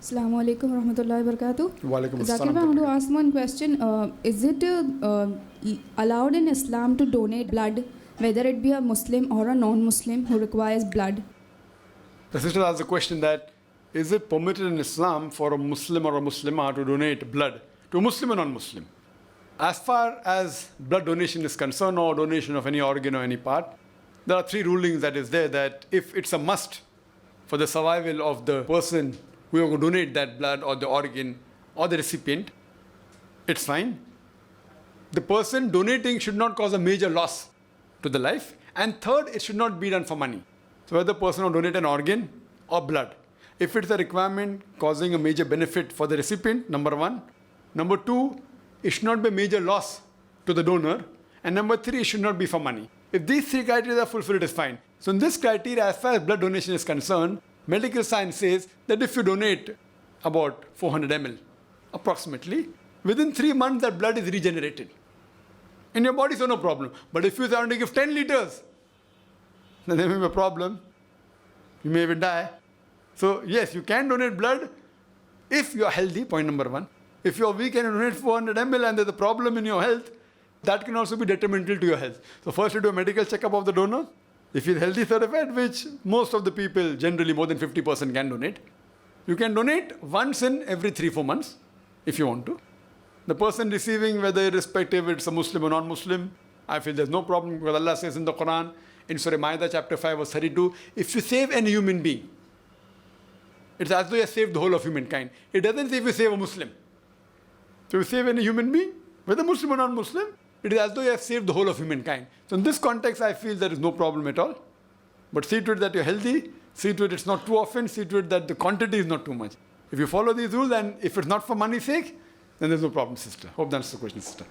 Assalamu alaikum warahmatullahi wabarakatuh. Walaikum Zakir, assalam. I want to ask one question. Is it allowed in Islam to donate blood, whether it be a Muslim or a non-Muslim who requires blood? The sister asked the question that, is it permitted in Islam for a Muslim or a Muslimah to donate blood to a Muslim or non-Muslim? As far as blood donation is concerned, or donation of any organ or any part, there are three rulings that is there, that if it's a must for the survival of the person who are going to donate that blood or the organ or the recipient, it's fine. The person donating should not cause a major loss to the life. And third, it should not be done for money. So whether the person will donate an organ or blood, if it's a requirement causing a major benefit for the recipient, number one. Number two, it should not be a major loss to the donor. And number three, it should not be for money. If these three criteria are fulfilled, it is fine. So in this criteria, as far as blood donation is concerned, medical science says that if you donate about 400 ml, approximately, within 3 months that blood is regenerated in your body, so no problem. But if you are to give 10 liters, then there may be a problem. You may even die. So yes, you can donate blood if you are healthy, point number one. If you are weak and you donate 400 ml and there's a problem in your health, that can also be detrimental to your health. So first you do a medical checkup of the donor. If he's healthy certified, which most of the people, generally more than 50% can donate, you can donate once in every 3-4 months if you want to. The person receiving, whether irrespective it's a Muslim or non-Muslim, I feel there's no problem, because Allah says in the Quran, in Surah Ma'idah chapter 5 verse 32, if you save any human being, it's as though you have saved the whole of humankind. It doesn't say if you save a Muslim. So if you save any human being, whether Muslim or non-Muslim, it is as though you have saved the whole of humankind. So in this context, I feel there is no problem at all. But see to it that you're healthy, see to it it's not too often, see to it that the quantity is not too much. If you follow these rules, and if it's not for money's sake, then there's no problem, sister. Hope that answers the question, sister.